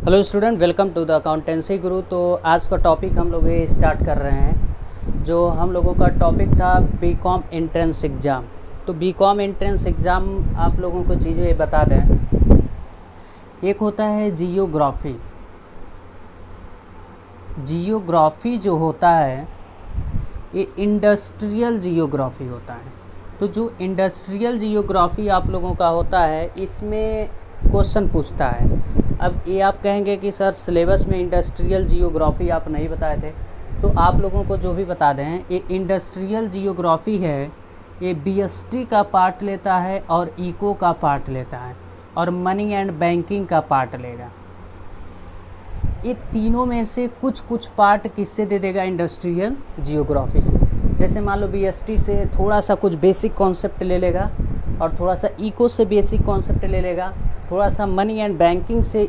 Hello student, welcome to the Accountancy Guru. तो आज का टॉपिक हम लोग ये स्टार्ट कर रहे हैं। जो हम लोगों का टॉपिक था बीकॉम एंट्रेंस एग्ज़ाम। तो बीकॉम एंट्रेंस एग्ज़ाम आप लोगों को चीज़ें ये बता दें। एक होता है जियोग्राफी। जियोग्राफी जो होता है ये इंडस्ट्रियल जियोग्राफी होता है। तो जो इंडस्ट्रियल जियोग्राफी आप लोगों का होता है इसमें क्वेश्चन पूछता है। अब ये आप कहेंगे कि सर सिलेबस में इंडस्ट्रियल जियोग्राफी आप नहीं बताए थे, तो आप लोगों को जो भी बता दें, ये इंडस्ट्रियल जियोग्राफी है, ये बीएसटी का पार्ट लेता है और इको का पार्ट लेता है और मनी एंड बैंकिंग का पार्ट लेगा। ये तीनों में से कुछ पार्ट किससे दे देगा? इंडस्ट्रियल जियोग्राफी से। जैसे मान लो बीएसटी से थोड़ा सा कुछ बेसिक कॉन्सेप्ट ले लेगा और थोड़ा सा इको से बेसिक कॉन्सेप्ट ले लेगा, थोड़ा सा मनी एंड बैंकिंग से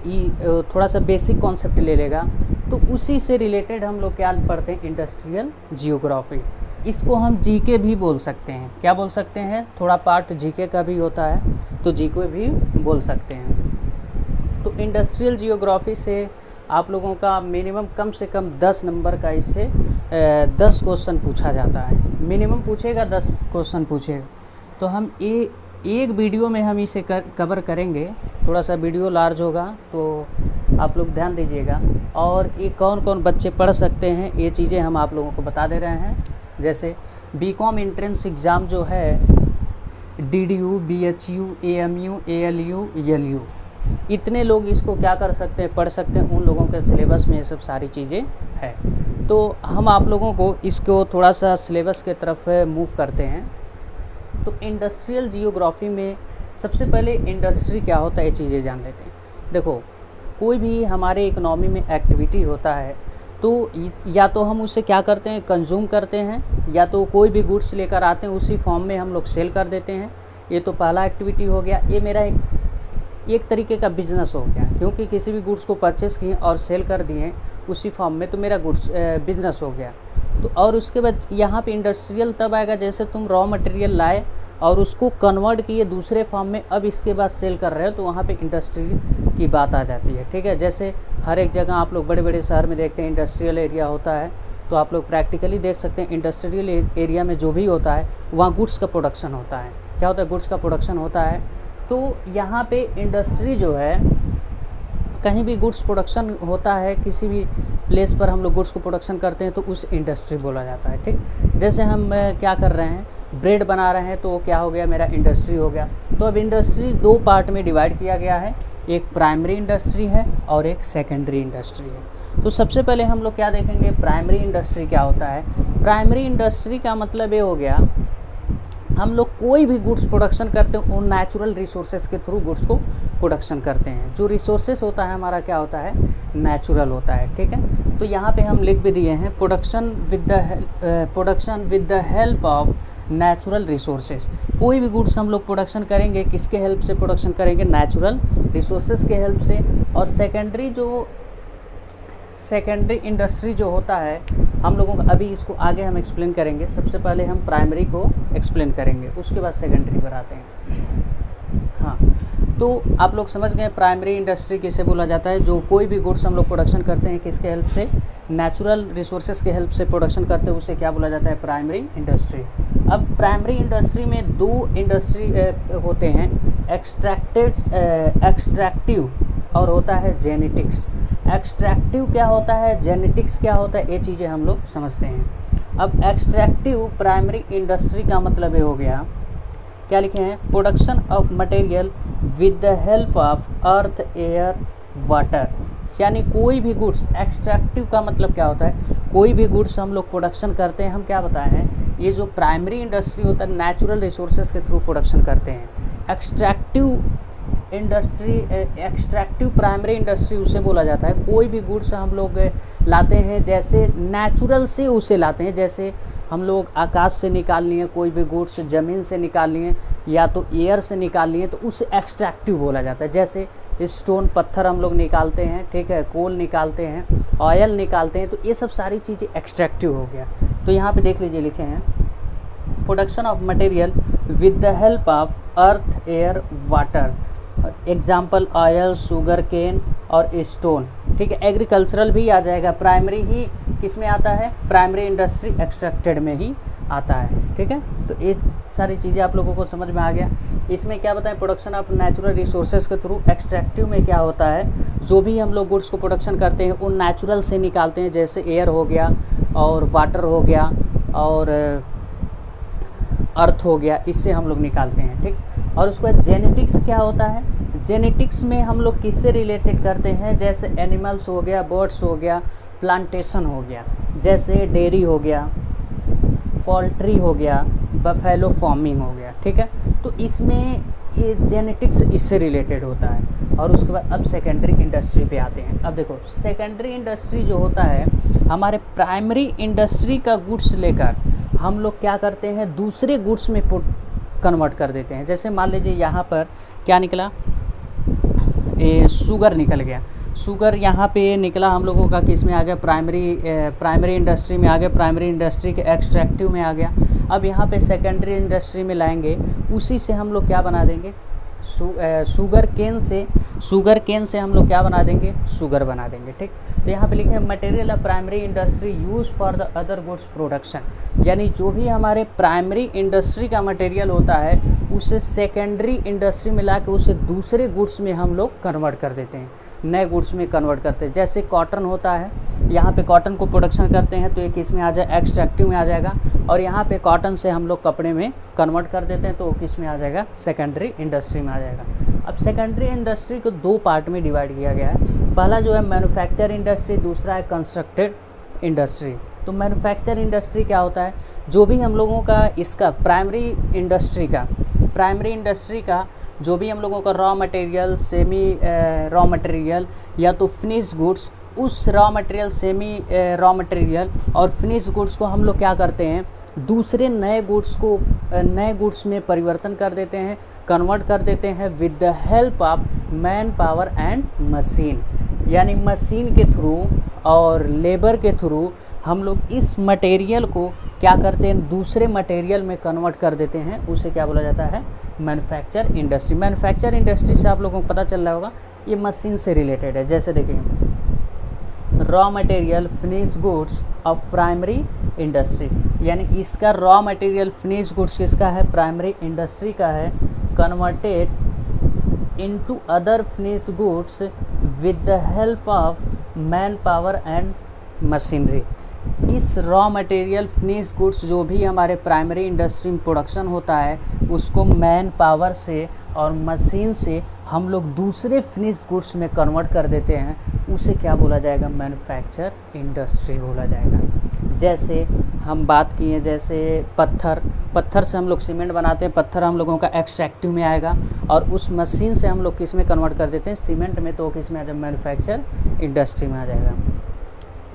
थोड़ा सा बेसिक कॉन्सेप्ट ले लेगा। तो उसी से रिलेटेड हम लोग क्या पढ़ते हैं? Industrial geography. इसको हम जीके भी बोल सकते हैं। क्या बोल सकते हैं? थोड़ा पार्ट जीके का भी होता है, तो जीके भी बोल सकते हैं। तो इंडस्ट्रियल जियोग्राफी से आप लोगों का मिनिमम कम से कम 10 नंबर का इससे 10 क्वेश्चन पूछा जाता है। मिनिमम पूछेगा, 10 क्वेश्चन पूछेगा। तो हम एक वीडियो में हम इसे कवर करेंगे। थोड़ा सा वीडियो लार्ज होगा तो आप लोग ध्यान दीजिएगा। और ये कौन कौन बच्चे पढ़ सकते हैं ये चीज़ें हम आप लोगों को बता दे रहे हैं। जैसे बीकॉम एंट्रेंस एग्ज़ाम जो है DDU, BHU, AMU, ALU, LU, इतने लोग इसको क्या कर सकते हैं? पढ़ सकते हैं। उन लोगों के सिलेबस में ये सब सारी चीज़ें हैं। तो हम आप लोगों को इसको थोड़ा सा सिलेबस के तरफ मूव करते हैं। तो इंडस्ट्रियल जियोग्राफी में सबसे पहले इंडस्ट्री क्या होता है ये चीज़ें जान लेते हैं। देखो, कोई भी हमारे इकोनॉमी में एक्टिविटी होता है तो या तो हम उसे क्या करते हैं? कंज्यूम करते हैं, या तो कोई भी गुड्स लेकर आते हैं उसी फॉर्म में हम लोग सेल कर देते हैं। ये तो पहला एक्टिविटी हो गया। ये मेरा एक तरीके का बिजनेस हो गया, क्योंकि किसी भी गुड्स को परचेस किए और सेल कर दिए उसी फॉर्म में, तो मेरा गुड्स बिजनेस हो गया। तो और उसके बाद यहाँ पे इंडस्ट्रियल तब आएगा जैसे तुम रॉ मटेरियल लाए और उसको कन्वर्ट किए दूसरे फॉर्म में, अब इसके बाद सेल कर रहे हो, तो वहाँ पे इंडस्ट्री की बात आ जाती है। ठीक है। जैसे हर एक जगह आप लोग बड़े बड़े शहर में देखते हैं इंडस्ट्रियल एरिया होता है, तो आप लोग प्रैक्टिकली देख सकते हैं इंडस्ट्रियल एरिया में जो भी होता है वहाँ गुड्स का प्रोडक्शन होता है। क्या होता है? गुड्स का प्रोडक्शन होता है। तो यहाँ पे इंडस्ट्री जो है, कहीं भी गुड्स प्रोडक्शन होता है, किसी भी प्लेस पर हम लोग गुड्स को प्रोडक्शन करते हैं तो उस इंडस्ट्री बोला जाता है। ठीक। जैसे हम क्या कर रहे हैं? ब्रेड बना रहे हैं, तो क्या हो गया? मेरा इंडस्ट्री हो गया। तो अब इंडस्ट्री दो पार्ट में डिवाइड किया गया है, एक प्राइमरी इंडस्ट्री है और एक सेकेंडरी इंडस्ट्री है। तो सबसे पहले हम लोग क्या देखेंगे? प्राइमरी इंडस्ट्री क्या होता है? प्राइमरी इंडस्ट्री का मतलब ये हो गया, हम लोग कोई भी गुड्स प्रोडक्शन करते हैं उन नेचुरल रिसोर्सेज के थ्रू गुड्स को प्रोडक्शन करते हैं। जो रिसोर्सेज होता है हमारा क्या होता है? नेचुरल होता है। ठीक है। तो यहाँ पे हम लिख भी दिए हैं production with the help of natural resources. कोई भी गुड्स हम लोग प्रोडक्शन करेंगे, किसके हेल्प से प्रोडक्शन करेंगे? नेचुरल रिसोर्सेज के हेल्प से। और सेकेंडरी इंडस्ट्री जो होता है हम लोगों का, अभी इसको आगे हम एक्सप्लेन करेंगे। सबसे पहले हम प्राइमरी को एक्सप्लेन करेंगे, उसके बाद सेकेंडरी पर आते हैं। हाँ, तो आप लोग समझ गए प्राइमरी इंडस्ट्री किसे बोला जाता है? जो कोई भी गुड्स हम लोग प्रोडक्शन करते हैं किसके हेल्प से? नेचुरल रिसोर्सेज के हेल्प से प्रोडक्शन करते हैं, उसे क्या बोला जाता है? Primary industry. अब प्राइमरी इंडस्ट्री में दो इंडस्ट्री होते हैं, एक्सट्रैक्टिव और होता है जेनेटिक्स। एक्सट्रैक्टिव क्या होता है? जेनेटिक्स क्या होता है? ये चीज़ें हम लोग समझते हैं। अब एक्सट्रैक्टिव प्राइमरी इंडस्ट्री का मतलब ये हो गया, क्या लिखे हैं? Production of material with the help of earth, air, water. यानी कोई भी गुड्स, एक्सट्रैक्टिव का मतलब क्या होता है? कोई भी गुड्स हम लोग प्रोडक्शन करते हैं, हम क्या बताए हैं? ये जो प्राइमरी इंडस्ट्री होता है नेचुरल रिसोर्सेज के थ्रू प्रोडक्शन करते हैं। एक्सट्रैक्टिव प्राइमरी इंडस्ट्री उसे बोला जाता है कोई भी गुड्स हम लोग लाते हैं, जैसे नेचुरल से उसे लाते हैं। जैसे हम लोग आकाश से निकाल लिए कोई भी गुड्स, ज़मीन से निकाल लिए या तो एयर से निकाल लिए, तो उसे एक्सट्रैक्टिव बोला जाता है। जैसे स्टोन, पत्थर हम लोग निकालते हैं, ठीक है, कोल निकालते हैं, ऑयल निकालते हैं, तो ये सब सारी चीज़ें एक्सट्रैक्टिव हो गया। तो यहाँ पे देख लीजिए लिखे हैं production of material with the help of earth, air, water. Example oil, sugarcane और स्टोन। ठीक है, एग्रीकल्चरल भी आ जाएगा, प्राइमरी ही किस में आता है, प्राइमरी इंडस्ट्री एक्सट्रैक्टेड में ही आता है। ठीक है, तो ये सारी चीज़ें आप लोगों को समझ में आ गया। इसमें क्या बताएं, प्रोडक्शन ऑफ नेचुरल रिसोर्सेज के थ्रू। एक्सट्रैक्टिव में क्या होता है, जो भी हम लोग गुड्स को प्रोडक्शन करते हैं उन नेचुरल से निकालते हैं, जैसे एयर हो गया और वाटर हो गया और अर्थ हो गया, इससे हम लोग निकालते हैं। ठीक, और उसके बाद जेनेटिक्स क्या होता है, जेनेटिक्स में हम लोग किससे रिलेटेड करते हैं, जैसे एनिमल्स हो गया, बर्ड्स हो गया, प्लांटेशन हो गया, जैसे डेयरी हो गया, पोल्ट्री हो गया, बफेलो फार्मिंग हो गया। ठीक है, तो इसमें ये जेनेटिक्स इससे रिलेटेड होता है। और उसके बाद अब सेकेंडरी इंडस्ट्री पे आते हैं। अब देखो, सेकेंडरी इंडस्ट्री जो होता है, हमारे प्राइमरी इंडस्ट्री का गुड्स लेकर हम लोग क्या करते हैं, दूसरे गुड्स में कन्वर्ट कर देते हैं। जैसे मान लीजिए यहाँ पर क्या निकला, ये शुगर निकल गया, शुगर यहाँ पे निकला हम लोगों का किस में आ गया, प्राइमरी इंडस्ट्री में आ गया, प्राइमरी इंडस्ट्री के एक्सट्रैक्टिव में आ गया। अब यहाँ पे सेकेंडरी इंडस्ट्री में लाएंगे, उसी से हम लोग क्या बना देंगे, शुगर केन से हम लोग क्या बना देंगे, शुगर बना देंगे। ठीक, तो यहाँ पे लिखे हैं material of primary industry use for the other goods production, यानी जो भी हमारे प्राइमरी इंडस्ट्री का मटेरियल होता है उसे सेकेंडरी इंडस्ट्री में ला के उसे दूसरे गुड्स में हम लोग कन्वर्ट कर देते हैं, नए गुड्स में कन्वर्ट करते हैं। जैसे कॉटन होता है, यहाँ पे कॉटन को प्रोडक्शन करते हैं तो ये किस में आ जाए, एक्सट्रैक्टिव में आ जाएगा। और यहाँ पे कॉटन से हम लोग कपड़े में कन्वर्ट कर देते हैं तो वो किस में आ जाएगा, सेकेंडरी इंडस्ट्री में आ जाएगा। अब सेकेंडरी इंडस्ट्री को दो पार्ट में डिवाइड किया गया है। पहला जो है मैन्युफैक्चर इंडस्ट्री, दूसरा है कंस्ट्रक्टेड इंडस्ट्री। तो मैन्युफैक्चर इंडस्ट्री क्या होता है, जो भी हम लोगों का इसका प्राइमरी इंडस्ट्री का जो भी हम लोगों का raw material, semi raw material या तो फिनिश गुड्स, उस raw material, semi raw material और फिनिश गुड्स को हम लोग क्या करते हैं, दूसरे नए गुड्स में परिवर्तन कर देते हैं, कन्वर्ट कर देते हैं with the help of man power and machine. यानी मशीन के थ्रू और लेबर के थ्रू हम लोग इस मटेरियल को क्या करते हैं, दूसरे मटेरियल में कन्वर्ट कर देते हैं, उसे क्या बोला जाता है, मैन्युफैक्चर इंडस्ट्री। मैन्युफैक्चर इंडस्ट्री से आप लोगों को पता चल रहा होगा ये मशीन से रिलेटेड है। जैसे देखिए, raw material finish goods of primary industry, यानी इसका रॉ मटेरियल फिनिश गुड्स किसका है, प्राइमरी इंडस्ट्री का है, converted into other finish goods with the help of man power and machinery. इस रॉ मटेरियल फिनिश गुड्स जो भी हमारे प्राइमरी इंडस्ट्री में प्रोडक्शन होता है उसको मैन पावर से और मशीन से हम लोग दूसरे फिनिश गुड्स में कन्वर्ट कर देते हैं, उसे क्या बोला जाएगा, मैन्युफैक्चर इंडस्ट्री बोला जाएगा। जैसे हम बात किए, जैसे पत्थर से हम लोग सीमेंट बनाते हैं, पत्थर हम लोगों का एक्सट्रैक्टिव में आएगा और उस मशीन से हम लोग किस में कन्वर्ट कर देते हैं, सीमेंट में, तो किस में आ जाएगा, मैन्युफैक्चर इंडस्ट्री में आ जाएगा।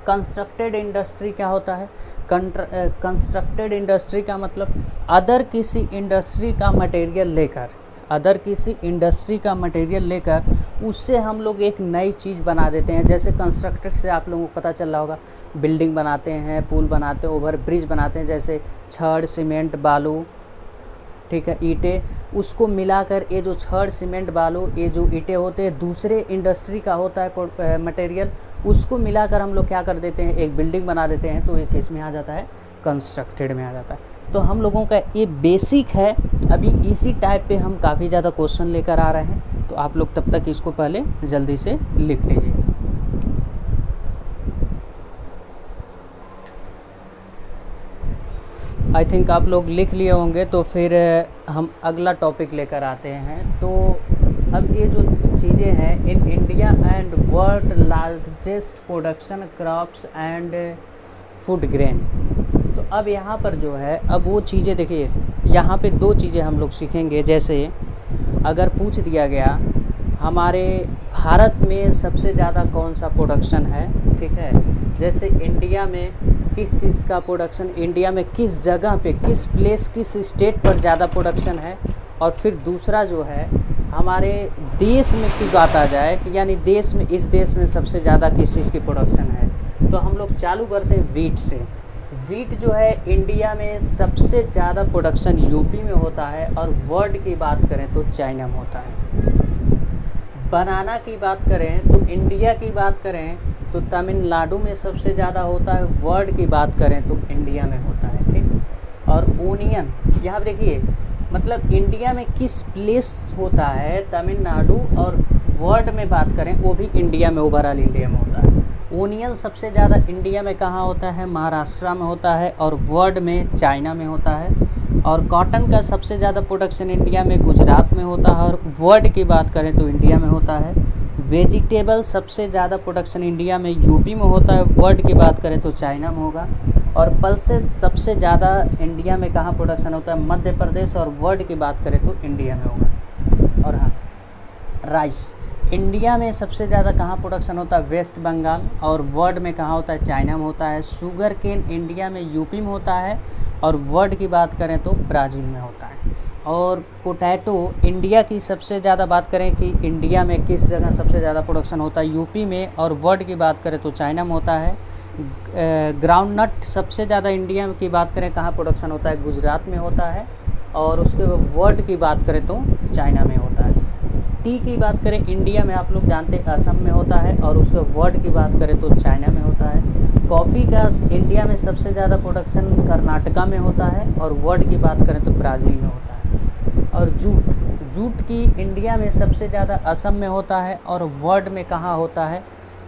कंस्ट्रक्टेड इंडस्ट्री क्या होता है, कंस्ट्रक्टेड इंडस्ट्री का मतलब अदर किसी इंडस्ट्री का मटेरियल लेकर उससे हम लोग एक नई चीज़ बना देते हैं। जैसे कंस्ट्रक्टेड से आप लोगों को पता चल रहा होगा, बिल्डिंग बनाते हैं, पुल बनाते हैं, ओवर ब्रिज बनाते हैं, जैसे छड़, सीमेंट, बालू, ठीक है, ईंटें, उसको मिलाकर ये जो छड़, सीमेंट, बालू, ये जो ईंटें होते हैं दूसरे इंडस्ट्री का होता है मटेरियल, उसको मिलाकर हम लोग क्या कर देते हैं, एक बिल्डिंग बना देते हैं, तो ये किस में आ जाता है, कंस्ट्रक्टेड में आ जाता है। तो हम लोगों का ये बेसिक है। अभी इसी टाइप पे हम काफ़ी ज़्यादा क्वेश्चन लेकर आ रहे हैं, तो आप लोग तब तक इसको पहले जल्दी से लिख लीजिए। आई थिंक आप लोग लिख लिए होंगे, तो फिर हम अगला टॉपिक लेकर आते हैं। तो अब ये जो चीज़ें हैं, in India and world largest production crops and food grain. तो अब यहाँ पर जो है, अब वो चीज़ें देखिए, यहाँ पे दो चीज़ें हम लोग सीखेंगे। जैसे अगर पूछ दिया गया हमारे भारत में सबसे ज़्यादा कौन सा प्रोडक्शन है, ठीक है, जैसे इंडिया में किस चीज़ का प्रोडक्शन, इंडिया में किस जगह पे, किस प्लेस, किस स्टेट पर ज़्यादा प्रोडक्शन है, और फिर दूसरा जो है हमारे देश में की बात आ जाए कि यानी देश में, इस देश में सबसे ज़्यादा किस चीज़ की प्रोडक्शन है, तो हम लोग चालू करते हैं वीट से। वीट जो है इंडिया में सबसे ज़्यादा प्रोडक्शन यूपी में होता है, और वर्ल्ड की बात करें तो चाइना में होता है। बनाना की बात करें तो इंडिया की बात करें तो तमिलनाडु में सबसे ज़्यादा होता है। वर्ड की बात करें तो इंडिया में होता है, ठीक। और ओनियन यहाँ पर देखिए, मतलब इंडिया में किस प्लेस होता है तमिलनाडु, और वर्ड में बात करें वो भी इंडिया में, ओवरऑल इंडिया में होता है। ओनियन सबसे ज़्यादा इंडिया में कहाँ होता है? महाराष्ट्र में होता है, और वर्ड में चाइना में होता है। और कॉटन का सबसे ज़्यादा प्रोडक्शन इंडिया में गुजरात में होता है, और वर्ड की बात करें तो इंडिया में होता है। वेजिटेबल सबसे ज़्यादा प्रोडक्शन इंडिया में यूपी में होता है, वर्ड की बात करें तो चाइना में होगा। और पल्सेस सबसे ज़्यादा इंडिया में कहाँ प्रोडक्शन होता है? मध्य प्रदेश, और वर्ड की बात करें तो इंडिया में होगा। और हाँ, राइस इंडिया में सबसे ज़्यादा कहाँ प्रोडक्शन होता है? वेस्ट बंगाल, और वर्ड में कहाँ होता है? चाइना में होता है। शुगर केन इंडिया में यूपी में होता है, और वर्ड की बात करें तो ब्राज़ील में होता है। और पोटैटो इंडिया की सबसे ज़्यादा बात करें कि इंडिया में किस जगह सबसे ज़्यादा प्रोडक्शन होता है? यूपी में, और वर्ड की बात करें तो चाइना में होता है। ग्राउंडनट सबसे ज़्यादा इंडिया की बात करें कहाँ प्रोडक्शन होता है? गुजरात में होता है, और उसके वर्ड की बात करें तो चाइना में होता है। टी की बात करें इंडिया में आप लोग जानते हैं असम में होता है, और उसके वर्ड की बात करें तो चाइना में होता है। कॉफ़ी का इंडिया में सबसे ज़्यादा प्रोडक्शन कर्नाटका में होता है, और वर्ड की बात करें तो ब्राज़ील में होता है। और जूट की इंडिया में सबसे ज़्यादा असम में होता है, और वर्ड में कहाँ होता है?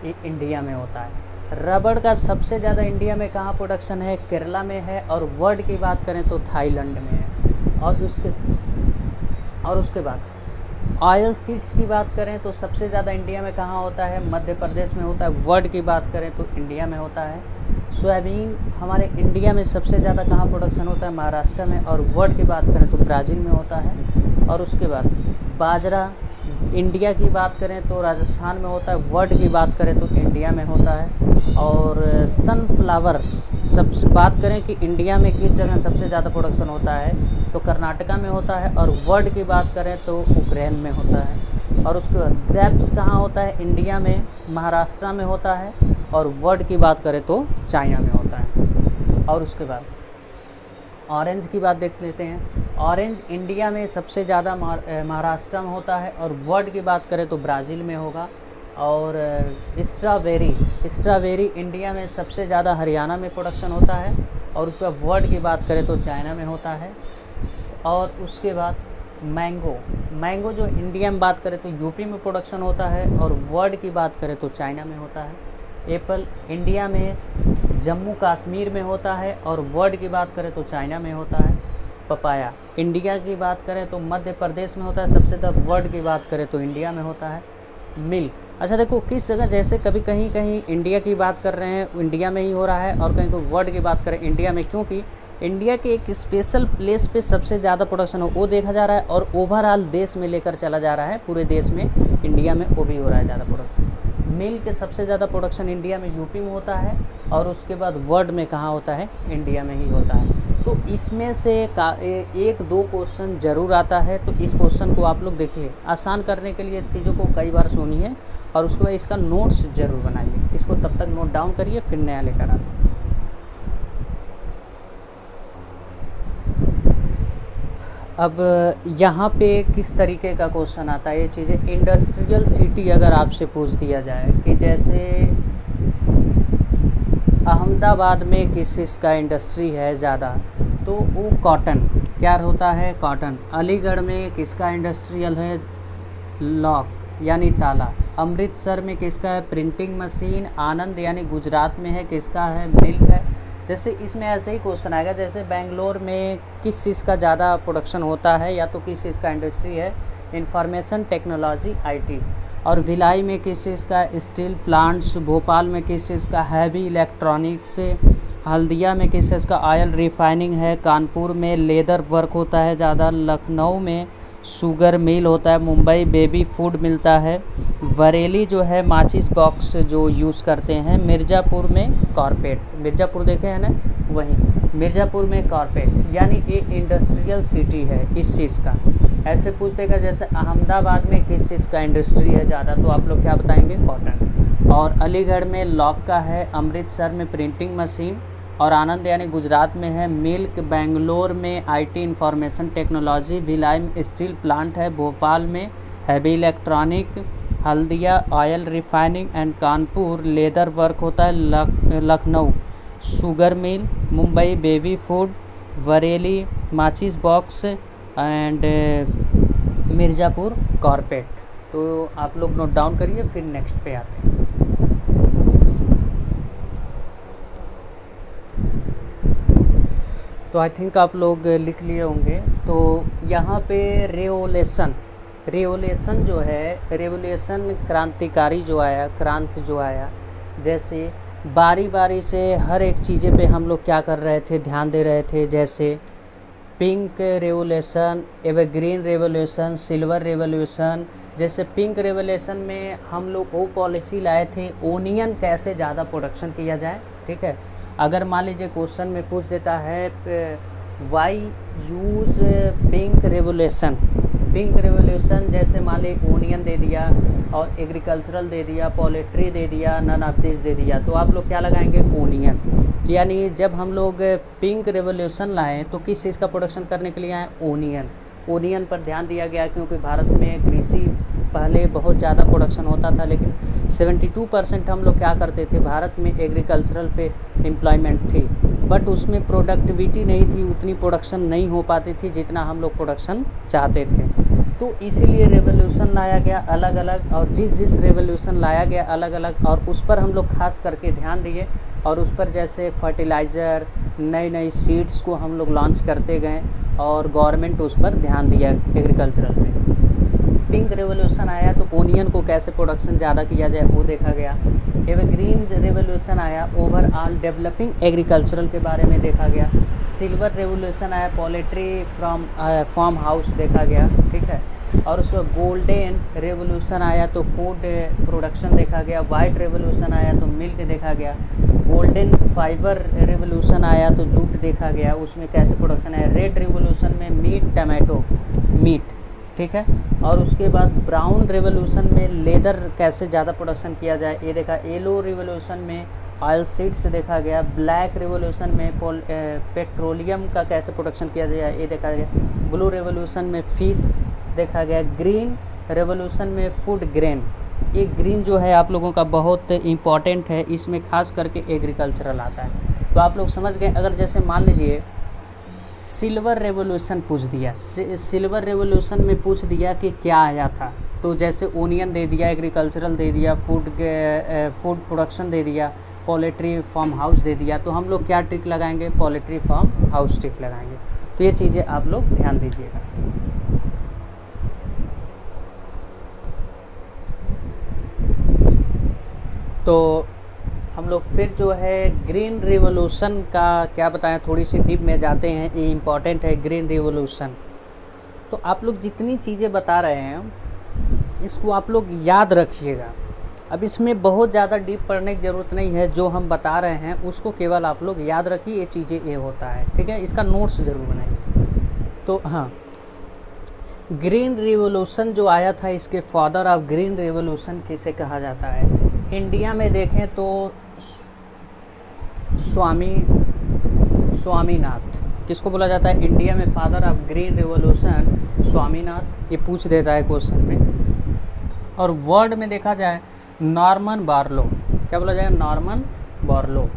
ये इंडिया में होता है। रबड़ का सबसे ज़्यादा इंडिया में कहाँ प्रोडक्शन है? केरला में है, और वर्ड की बात करें तो थाईलैंड में है। और उसके बाद ऑयल सीड्स की बात करें तो सबसे ज़्यादा इंडिया में कहाँ होता है? मध्य प्रदेश में होता है। वर्ड की बात करें तो इंडिया में होता है। सोयाबीन हमारे इंडिया में सबसे ज़्यादा कहाँ प्रोडक्शन होता है? महाराष्ट्र में, और वर्ड की बात करें तो ब्राज़ील में होता है। और उसके बाद बाजरा इंडिया की बात करें तो राजस्थान में होता है, वर्ड की बात करें तो इंडिया में होता है। और सनफ्लावर सबसे बात करें कि इंडिया में किस जगह सबसे ज़्यादा प्रोडक्शन होता है तो कर्नाटका में होता है, और वर्ड की बात करें तो यूक्रेन में होता है। और उसके बाद ग्रेप्स कहाँ होता है? इंडिया में, महाराष्ट्र में होता है, और वर्ड की बात करें तो चाइना में होता है। और उसके बाद ऑरेंज की बात देख लेते हैं। ऑरेंज इंडिया में सबसे ज़्यादा महाराष्ट्र में होता है, और वर्ड की बात करें तो ब्राज़ील में होगा। और स्ट्रॉबेरी इंडिया में सबसे ज़्यादा हरियाणा में प्रोडक्शन होता है, और उसके बाद वर्ड की बात करें तो चाइना में होता है। और उसके बाद मैंगो जो इंडिया में बात करें तो यूपी में प्रोडक्शन होता है, और वर्ड की बात करें तो चाइना में होता है। एप्पल इंडिया में जम्मू कश्मीर में होता है, और वर्ड की बात करें तो चाइना में होता है। पपाया इंडिया की बात करें तो मध्य प्रदेश में होता है सबसे ज़्यादा, वर्ड की बात करें तो इंडिया में होता है। मिल्क, अच्छा देखो किस जगह, जैसे कभी कहीं कहीं इंडिया की बात कर रहे हैं इंडिया में ही हो रहा है, और कहीं को वर्ड की बात करें इंडिया में, क्योंकि इंडिया के एक स्पेशल प्लेस पे सबसे ज़्यादा प्रोडक्शन हो वो देखा जा रहा है, और ओवरऑल देश में लेकर चला जा रहा है, पूरे देश में इंडिया में वो भी हो रहा है ज़्यादा प्रोडक्शन। मिल्क के सबसे ज़्यादा प्रोडक्शन इंडिया में यूपी में होता है, और उसके बाद वर्ड में कहाँ होता है? इंडिया में ही होता है। तो इसमें से एक दो क्वेश्चन ज़रूर आता है, तो इस क्वेश्चन को आप लोग देखिए, आसान करने के लिए इस चीज़ों को कई बार सुनिए, और उसके बाद इसका नोट्स ज़रूर बनाइए। इसको तब तक नोट डाउन करिए, फिर नया लेकर आते हैं। अब यहाँ पे किस तरीके का क्वेश्चन आता है, ये चीज़ें इंडस्ट्रियल सिटी अगर आपसे पूछ दिया जाए कि जैसे अहमदाबाद में किस चीज़ का इंडस्ट्री है ज़्यादा, तो वो कॉटन क्या होता है? कॉटन। अलीगढ़ में किसका इंडस्ट्रियल है? लॉक यानी ताला। अमृतसर में किसका है? Printing machine. आनंद यानी गुजरात में है, किसका है? मिल्क है। जैसे इसमें ऐसे ही क्वेश्चन आएगा, जैसे बेंगलोर में किस चीज़ का ज़्यादा प्रोडक्शन होता है, या तो किस चीज़ का इंडस्ट्री है? Information technology IT। और भिलाई में किस चीज़ का? Steel plants. भोपाल में किस चीज़ का? Heavy electronics. हल्दिया में किस चीज़ का? ऑयल रिफाइनिंग है। कानपुर में लेदर वर्क होता है ज़्यादा। लखनऊ में शुगर मिल होता है। मुंबई बेबी फूड मिलता है। बरेली जो है माचिस बॉक्स जो यूज़ करते हैं। मिर्ज़ापुर में कारपेट, मिर्ज़ापुर देखे हैं ना, वहीं मिर्ज़ापुर में कारपेट, यानी ये इंडस्ट्रियल सिटी है इस चीज़ का। ऐसे पूछ देगा जैसे अहमदाबाद में किस चीज़ का इंडस्ट्री है ज़्यादा, तो आप लोग क्या बताएंगे? कॉटन। और अलीगढ़ में लॉक का है। अमृतसर में प्रिंटिंग मशीन। और आनंद यानी गुजरात में है मिल्क। बेंगलोर में IT इंफॉर्मेशन टेक्नोलॉजी। भिलाई में स्टील प्लांट है। भोपाल में heavy electronic. Haldia oil refining and Kanpur leather work होता है, Lucknow sugar mill, Mumbai baby food, Bareilly माचिस बॉक्स एंड मिर्ज़ापुर कॉर्पेट। तो आप लोग नोट डाउन करिए, फिर नेक्स्ट पे आते हैं। तो आई थिंक आप लोग लिख लिए होंगे। तो यहाँ पे रेवोल्यूशन जो है, रेवोल्यूशन क्रांतिकारी जो आया, क्रांति जो आया, जैसे बारी बारी से हर एक चीज़ें पे हम लोग क्या कर रहे थे, ध्यान दे रहे थे। जैसे pink revolution, evergreen revolution, silver revolution. जैसे पिंक रेवोल्यूशन में हम लोग वो पॉलिसी लाए थे, ओनियन कैसे ज़्यादा प्रोडक्शन किया जाए। ठीक है, अगर मान लीजिए क्वेश्चन में पूछ देता है वाई यूज़ पिंक रेवोल्यूशन, जैसे मान ली ओनियन दे दिया और एग्रीकल्चरल दे दिया, पोल्ट्री दे दिया, नन ऑफ दिस दे दिया, तो आप लोग क्या लगाएंगे, ओनियन। यानी जब हम लोग पिंक रेवोल्यूशन लाएँ तो किस चीज़ का प्रोडक्शन करने के लिए आए, ओनियन पर ध्यान दिया गया, क्योंकि भारत में कृषि पहले बहुत ज़्यादा प्रोडक्शन होता था, लेकिन 72% हम लोग क्या करते थे, भारत में एग्रीकल्चरल पे एम्प्लॉयमेंट थी, बट उसमें प्रोडक्टिविटी नहीं थी, उतनी प्रोडक्शन नहीं हो पाती थी जितना हम लोग प्रोडक्शन चाहते थे। तो इसीलिए रेवोल्यूशन लाया गया अलग अलग, और जिस रेवोल्यूशन लाया गया अलग अलग, और उस पर हम लोग खास करके ध्यान दिए, और उस पर जैसे फर्टिलाइज़र, नई सीड्स को हम लोग लॉन्च करते गए, और गवर्नमेंट उस पर ध्यान दिया एग्रीकल्चरल में। पिंक रेवोल्यूशन आया तो ओनियन को कैसे प्रोडक्शन ज़्यादा किया जाए वो देखा गया। एवरग्रीन रेवोल्यूशन आया, ओवरऑल डेवलपिंग एग्रीकल्चरल के बारे में देखा गया। सिल्वर रेवोल्यूशन आया, पोल्ट्री फ्रॉम फार्म हाउस देखा गया। ठीक है, और उसका गोल्डन रेवोल्यूशन आया तो फूड प्रोडक्शन देखा गया। वाइट रेवोल्यूशन आया तो मिल्क देखा गया। गोल्डन फाइबर रेवोल्यूशन आया तो जूट देखा गया, उसमें कैसे प्रोडक्शन है। रेड रेवोल्यूशन में मीट, टमाटो, मीट। ठीक है, और उसके बाद ब्राउन रेवोल्यूशन में लेदर कैसे ज़्यादा प्रोडक्शन किया जाए ये देखा। येलो रेवोल्यूशन में ऑयल सीड्स देखा गया। ब्लैक रेवोल्यूशन में पेट्रोलियम का कैसे प्रोडक्शन किया जाए ये देखा गया। ब्लू रेवोल्यूशन में फिश देखा गया। ग्रीन रेवोल्यूशन में फूड ग्रेन। ये ग्रीन जो है आप लोगों का बहुत इम्पॉर्टेंट है, इसमें खास करके एग्रीकल्चरल आता है। तो आप लोग समझ गए। अगर जैसे मान लीजिए सिल्वर रेवोल्यूशन पूछ दिया, सिल्वर रेवोल्यूशन में पूछ दिया कि क्या आया था, तो जैसे ओनियन दे दिया, एग्रीकल्चरल दे दिया, फूड प्रोडक्शन दे दिया, पोल्ट्री फार्म हाउस दे दिया, तो हम लोग क्या ट्रिक लगाएंगे, पोल्ट्री फार्म हाउस ट्रिक लगाएंगे। तो ये चीज़ें आप लोग ध्यान दीजिएगा। तो हम लोग फिर जो है ग्रीन रिवॉल्यूशन का क्या बताएं, थोड़ी सी डीप में जाते हैं। ये इम्पॉर्टेंट है ग्रीन रिवॉल्यूशन। तो आप लोग जितनी चीज़ें बता रहे हैं इसको आप लोग याद रखिएगा। अब इसमें बहुत ज़्यादा डीप पढ़ने की ज़रूरत नहीं है, जो हम बता रहे हैं उसको केवल आप लोग याद रखिए, ये चीज़ें ये होता है। ठीक है, इसका नोट्स ज़रूर बनाइए। तो हाँ, ग्रीन रिवॉल्यूशन जो आया था, इसके फादर ऑफ ग्रीन रिवॉल्यूशन किसे कहा जाता है। इंडिया में देखें तो स्वामीनाथ किसको बोला जाता है इंडिया में father of green revolution, Swaminath. ये पूछ देता है क्वेश्चन में। और वर्ल्ड में देखा जाए नॉर्मन बोरलॉग, क्या बोला जाएगा, नॉर्मन बोरलॉग।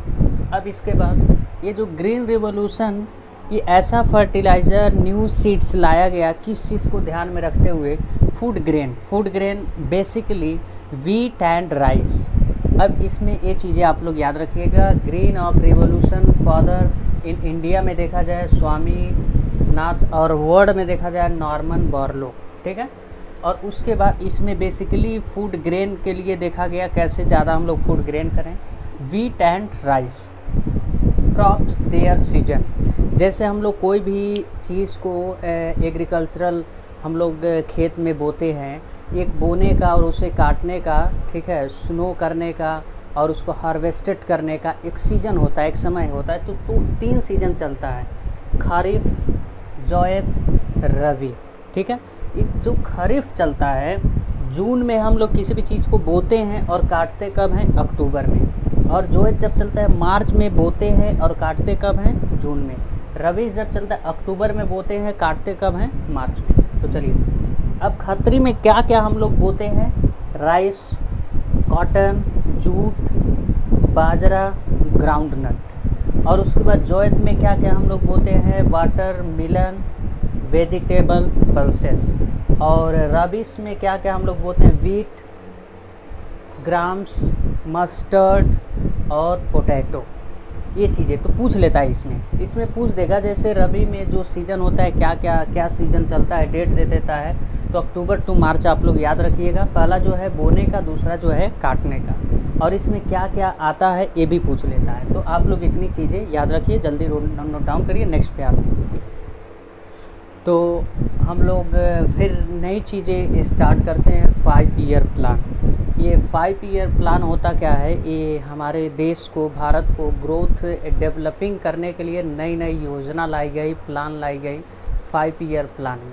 अब इसके बाद ये जो ग्रीन रिवॉल्यूशन, ये ऐसा फर्टिलाइज़र, न्यू सीड्स लाया गया, किस चीज़ को ध्यान में रखते हुए, food grain basically wheat and rice. अब इसमें ये चीज़ें आप लोग याद रखिएगा। Green of revolution father in India में देखा जाए स्वामीनाथ, और वर्ल्ड में देखा जाए नॉर्मन बोरलॉग। ठीक है, और उसके बाद इसमें बेसिकली फूड ग्रेन के लिए देखा गया कैसे ज़्यादा हम लोग फूड ग्रेन करें। Wheat and rice crops their season. जैसे हम लोग कोई भी चीज़ को एग्रीकल्चरल हम लोग खेत में बोते हैं, एक बोने का और उसे काटने का, ठीक है, स्नो करने का और उसको हार्वेस्टेड करने का एक सीज़न होता है, एक समय होता है। तो 3 सीज़न चलता है, खरीफ, ज़ैद, रबी। ठीक है, एक जो खरीफ चलता है, जून में हम लोग किसी भी चीज़ को बोते हैं और काटते कब हैं, अक्टूबर में। और ज़ैद जब चलता है मार्च में बोते हैं और काटते कब हैं, जून में। रबी जब चलता है अक्टूबर में बोते हैं, काटते कब हैं, मार्च में। तो चलिए, अब खत्री में क्या क्या हम लोग बोते हैं, राइस, कॉटन, जूट, बाजरा, ग्राउंडनट। और उसके बाद जोत में क्या क्या हम लोग बोते हैं, वाटर मिलन, वेजिटेबल पल्सेस। और रबिश में क्या क्या हम लोग बोते हैं, वीट, ग्राम्स, मस्टर्ड और पोटैटो, ये चीज़ें तो पूछ लेता है। इसमें पूछ देगा, जैसे रबी में जो सीज़न होता है, क्या सीज़न चलता है, डेट दे देता है। तो अक्टूबर टू मार्च आप लोग याद रखिएगा, पहला जो है बोने का, दूसरा जो है काटने का। और इसमें क्या क्या आता है ये भी पूछ लेता है। तो आप लोग इतनी चीज़ें याद रखिए, जल्दी नोट डाउन करिए, नेक्स्ट पे आते हैं। तो हम लोग फिर नई चीज़ें स्टार्ट करते हैं। 5 ईयर प्लान। ये 5 ईयर प्लान होता क्या है, ये हमारे देश को, भारत को ग्रोथ डेवलपिंग करने के लिए नई नई योजना लाई गई, प्लान लाई गई 5 ईयर प्लान में।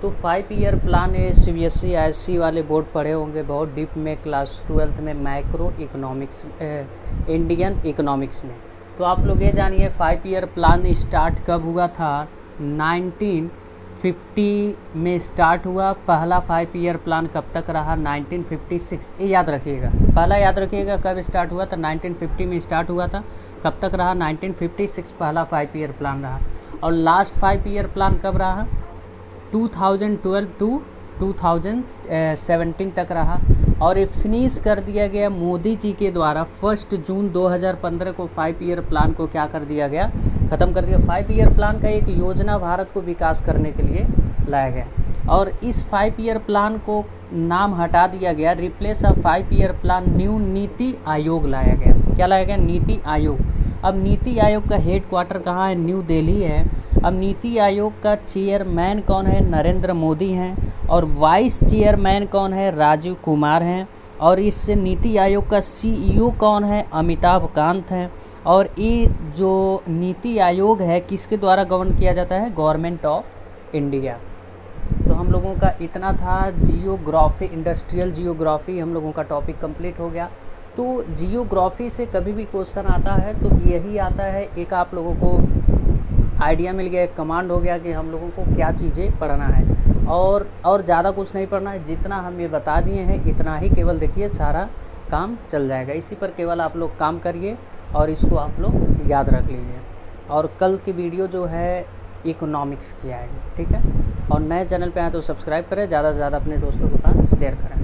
तो 5 ईयर प्लान ये CBSE ISC वाले बोर्ड पढ़े होंगे बहुत डीप में, क्लास 12th में, मैक्रो इकोनॉमिक्स, इंडियन इकोनॉमिक्स में। तो आप लोग ये जानिए 5 ईयर प्लान स्टार्ट कब हुआ था, 1950 में स्टार्ट हुआ। पहला 5 ईयर प्लान कब तक रहा, 1956। ये याद रखिएगा, पहला याद रखिएगा कब स्टार्ट हुआ था, 1950 में स्टार्ट हुआ था। कब तक रहा, 1956 पहला 5 ईयर प्लान रहा। और लास्ट 5 ईयर प्लान कब रहा, 2012 टू 2017 तक रहा। और ये फिनिश कर दिया गया मोदी जी के द्वारा 1 जून 2015 को 5 ईयर प्लान को क्या कर दिया गया, ख़त्म कर दिया। 5 ईयर प्लान का एक योजना भारत को विकास करने के लिए लाया गया। और इस 5 ईयर प्लान को नाम हटा दिया गया, replace of 5 year plan new NITI Aayog लाया गया। क्या लाया गया, नीति आयोग। अब नीति आयोग का हेड क्वार्टर कहाँ है, न्यू दिल्ली है। अब नीति आयोग का चेयरमैन कौन है, नरेंद्र मोदी हैं। और वाइस चेयरमैन कौन है, राजीव कुमार हैं। और इस नीति आयोग का CEO कौन है, अमिताभ कांत हैं। और ये जो नीति आयोग है किसके द्वारा गवर्न किया जाता है, गवर्नमेंट ऑफ इंडिया। तो हम लोगों का इतना था जियोग्राफी, इंडस्ट्रियल जियोग्राफी हम लोगों का टॉपिक कंप्लीट हो गया। तो जियोग्राफी से कभी भी क्वेश्चन आता है तो यही आता है, एक आप लोगों को आइडिया मिल गया, एक कमांड हो गया कि हम लोगों को क्या चीज़ें पढ़ना है। और ज़्यादा कुछ नहीं पढ़ना है, जितना हम ये बता दिए हैं इतना ही केवल देखिए, सारा काम चल जाएगा। इसी पर केवल आप लोग काम करिए और इसको आप लोग याद रख लीजिए। और कल की वीडियो जो है इकोनॉमिक्स की आएगी, ठीक है। और नए चैनल पे आए तो सब्सक्राइब करें, ज़्यादा से ज़्यादा अपने दोस्तों के साथ शेयर करें।